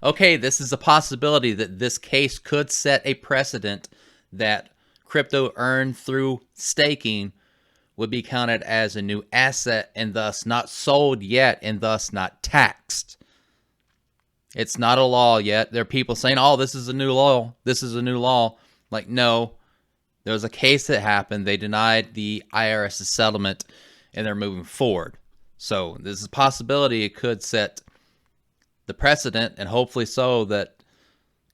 okay, this is a possibility that this case could set a precedent that crypto earned through staking would be counted as a new asset and thus not sold yet and thus not taxed. It's not a law yet. There are people saying, oh, this is a new law. This is a new law. Like, no, there was a case that happened. They denied the IRS's settlement and they're moving forward. So this is a possibility it could set the precedent, and hopefully so, that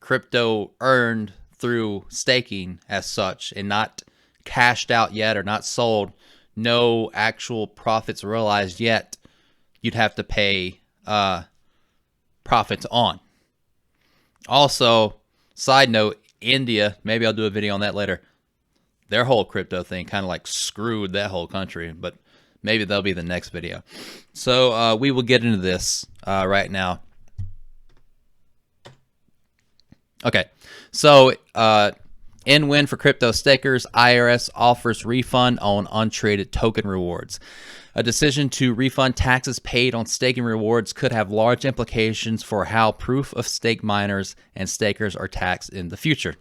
crypto earned through staking as such and not cashed out yet or not sold, no actual profits realized yet, you'd have to pay profits on. Also, side note, India, maybe I'll do a video on that later, their whole crypto thing kind of like screwed that whole country, but maybe that'll be the next video. So we will get into this right now. Okay, so in win for crypto stakers, IRS offers refund on untraded token rewards. A decision to refund taxes paid on staking rewards could have large implications for how proof of stake miners and stakers are taxed in the future.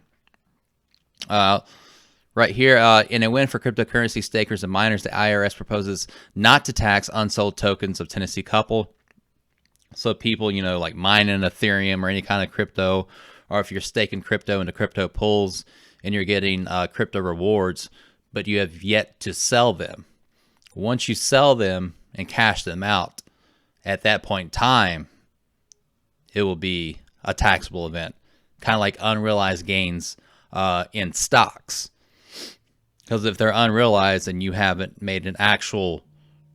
Right here, in a win for cryptocurrency stakers and miners, the IRS proposes not to tax unsold tokens of Tennessee Couple. So people, you know, like mining Ethereum or any kind of crypto, or if you're staking crypto into crypto pools and you're getting crypto rewards, but you have yet to sell them. Once you sell them and cash them out, at that point in time, it will be a taxable event, kind of like unrealized gains in stocks. Because if they're unrealized and you haven't made an actual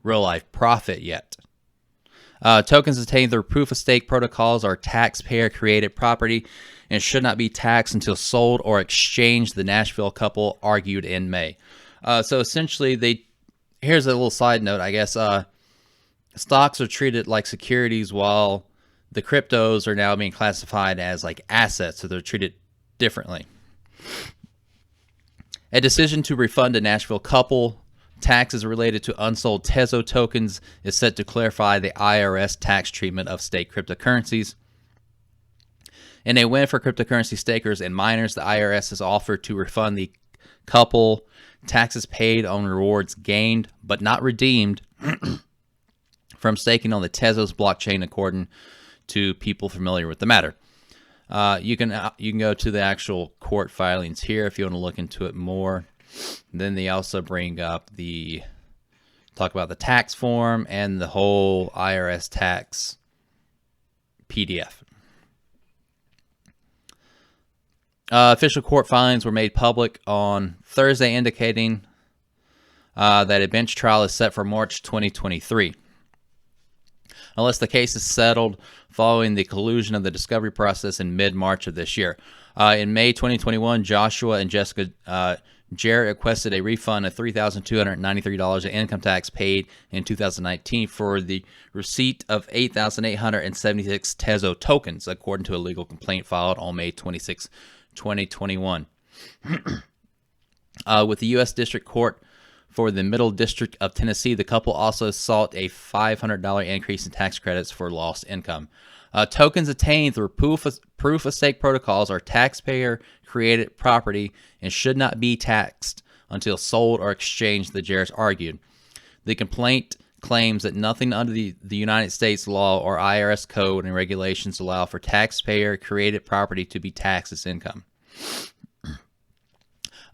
real-life profit yet. Tokens obtained through proof-of-stake protocols are taxpayer-created property and should not be taxed until sold or exchanged, the Nashville couple argued in May. So essentially, here's a little side note, I guess. Stocks are treated like securities while the cryptos are now being classified as like assets, so they're treated differently. A decision to refund a Nashville couple taxes related to unsold Tezo tokens is set to clarify the IRS tax treatment of staked cryptocurrencies. In a win for cryptocurrency stakers and miners, the IRS has offered to refund the couple taxes paid on rewards gained but not redeemed from staking on the Tezos blockchain, according to people familiar with the matter. You can go to the actual court filings here if you want to look into it more. Then they also bring up talk about the tax form and the whole IRS tax PDF. Official court filings were made public on Thursday, indicating that a bench trial is set for March 2023. Unless the case is settled following the conclusion of the discovery process in mid-March of this year. In May 2021, Joshua and Jessica Jarrett requested a refund of $3,293 in income tax paid in 2019 for the receipt of 8,876 Tezo tokens, according to a legal complaint filed on May 26, 2021. With the U.S. District Court for the Middle District of Tennessee, the couple also sought a $500 increase in tax credits for lost income. Tokens attained through proof of stake protocols are taxpayer-created property and should not be taxed until sold or exchanged, the Jarretts argued. The complaint claims that nothing under the United States law or IRS code and regulations allow for taxpayer-created property to be taxed as income.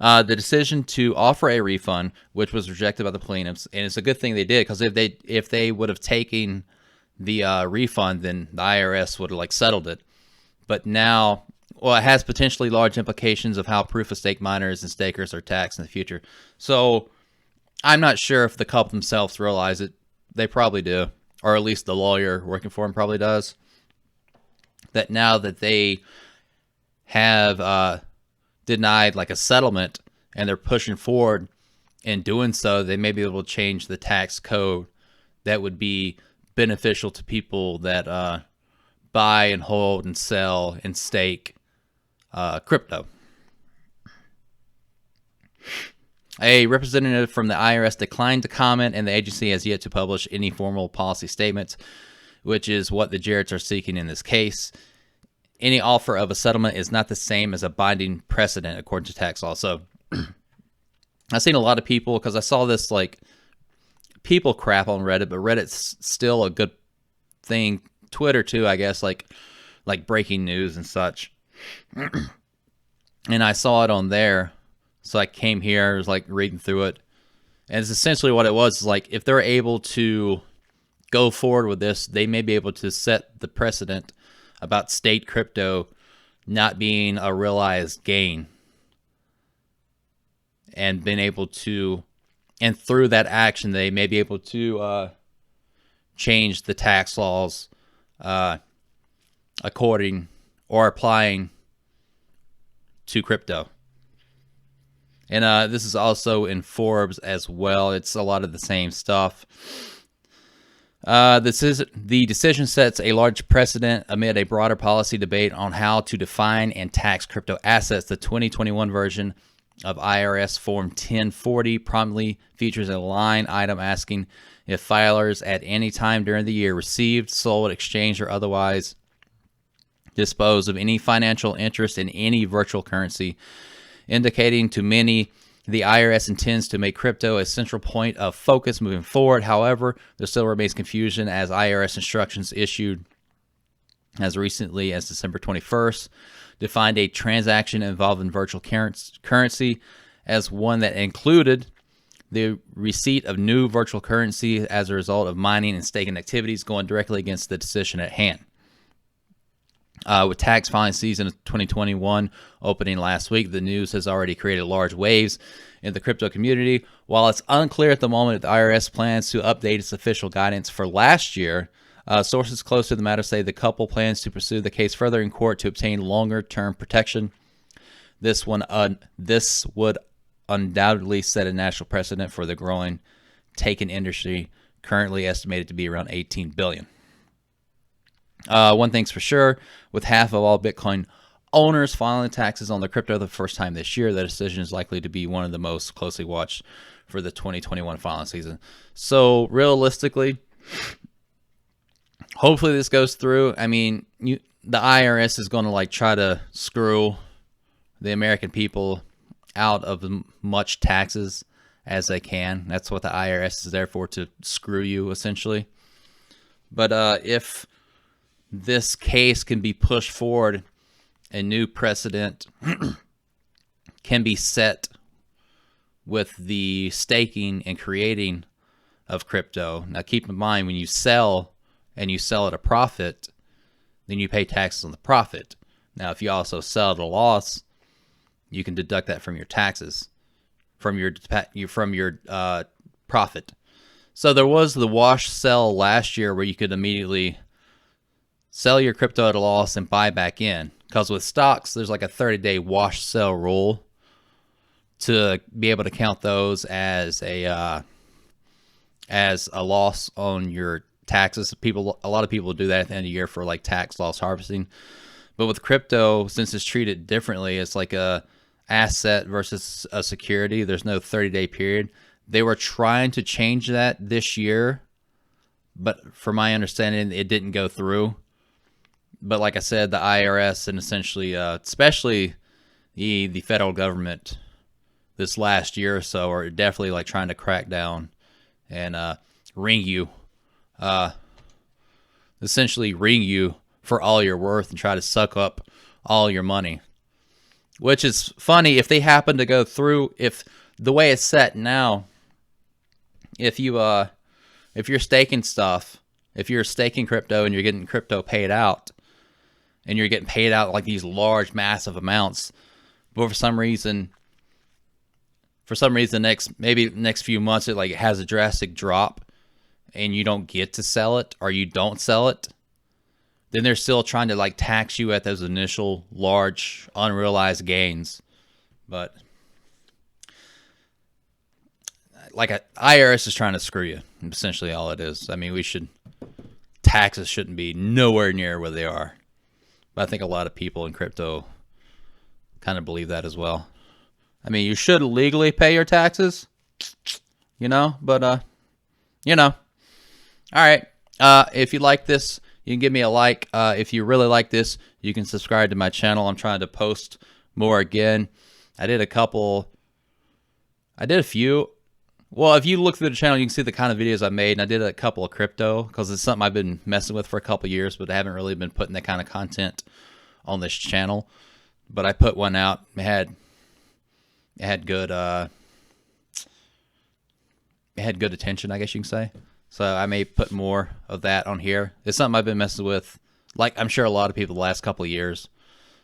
The decision to offer a refund, which was rejected by the plaintiffs, and it's a good thing they did, because if they would have taken the refund, then the IRS would have like settled it. But now, well, it has potentially large implications of how proof of stake miners and stakers are taxed in the future. So I'm not sure if the couple themselves realize it. They probably do, or at least the lawyer working for them probably does. That now that they have denied like a settlement and they're pushing forward in doing so, they may be able to change the tax code that would be beneficial to people that buy and hold and sell and stake crypto. A representative from the IRS declined to comment, and the agency has yet to publish any formal policy statements, which is what the Jarretts are seeking in this case. any offer of a settlement is not the same as a binding precedent according to tax law. So I've seen a lot of people, because I saw this like people crap on Reddit, but Reddit's still a good thing. Twitter too, I guess, like breaking news and such. And I saw it on there, so I came here, I was like reading through it, and it's essentially what it was. Is like, if they're able to go forward with this, they may be able to set the precedent about state crypto not being a realized gain, and being able to, and through that action, they may be able to change the tax laws according or applying to crypto. And this is also in Forbes as well. It's a lot of the same stuff. The decision sets a large precedent amid a broader policy debate on how to define and tax crypto assets. The 2021 version of IRS Form 1040 promptly features a line item asking if filers at any time during the year received, sold, exchanged, or otherwise disposed of any financial interest in any virtual currency, indicating to many the IRS intends to make crypto a central point of focus moving forward. However, there still remains confusion, as IRS instructions issued as recently as December 21st defined a transaction involving virtual currency as one that included the receipt of new virtual currency as a result of mining and staking activities, going directly against the decision at hand. With tax filing season of 2021 opening last week, the news has already created large waves in the crypto community. While it's unclear at the moment if the IRS plans to update its official guidance for last year, sources close to the matter say the couple plans to pursue the case further in court to obtain longer-term protection. This would undoubtedly set a national precedent for the growing taken industry, currently estimated to be around $18 billion. One thing's for sure, with half of all Bitcoin owners filing taxes on their crypto the first time this year, the decision is likely to be one of the most closely watched for the 2021 filing season. So realistically, hopefully this goes through. I mean, the IRS is going to like try to screw the American people out of as much taxes as they can. That's what the IRS is there for, to screw you essentially. But if this case can be pushed forward, a new precedent can be set with the staking and creating of crypto. Now keep in mind, when you sell and you sell at a profit, then you pay taxes on the profit. Now if you also sell at a loss, you can deduct that from your taxes, from your profit. So there was the wash sell last year where you could immediately sell your crypto at a loss and buy back in. Because with stocks, there's like a 30-day wash sell rule to be able to count those as a loss on your taxes. A lot of people do that at the end of the year for like tax loss harvesting. But with crypto, since it's treated differently, it's like a asset versus a security. There's no 30-day period. They were trying to change that this year, but from my understanding, it didn't go through. But like I said, the IRS and essentially, especially the federal government this last year or so are definitely like trying to crack down and ring you, essentially ring you for all you're worth and try to suck up all your money. Which is funny if they happen to go through. If the way it's set now, if you're staking stuff, if you're staking crypto and you're getting crypto paid out, and you're getting paid out like these large, massive amounts, but for some reason, next few months, it like has a drastic drop, and you don't get to sell it, or you don't sell it, then they're still trying to like tax you at those initial large unrealized gains. But like IRS is trying to screw you, essentially all it is. I mean, taxes shouldn't be nowhere near where they are. But I think a lot of people in crypto kind of believe that as well. I mean, you should legally pay your taxes, but, All right. If you like this, You can give me a like. If you really like this, you can subscribe to my channel. I'm trying to post more again. I did a few. Well, if you look through the channel, you can see the kind of videos I made, and I did a couple of crypto because it's something I've been messing with for a couple of years, but I haven't really been putting that kind of content on this channel. But I put one out. It had good attention, I guess you can say. So I may put more of that on here. It's something I've been messing with, like I'm sure a lot of people the last couple of years.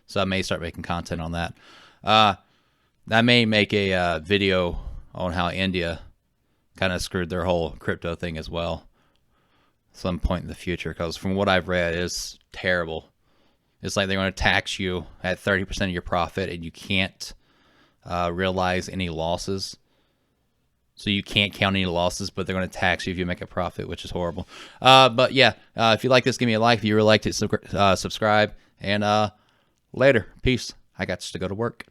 So I may start making content on that. I may make a video on how India kind of screwed their whole crypto thing as well some point in the future, because from what I've read, it's terrible. It's like they're going to tax you at 30% of your profit, and you can't realize any losses. So you can't count any losses, but they're going to tax you if you make a profit, which is horrible. But yeah, if you like this, give me a like. If you really liked it, subscribe. And later. Peace. I got to go to work.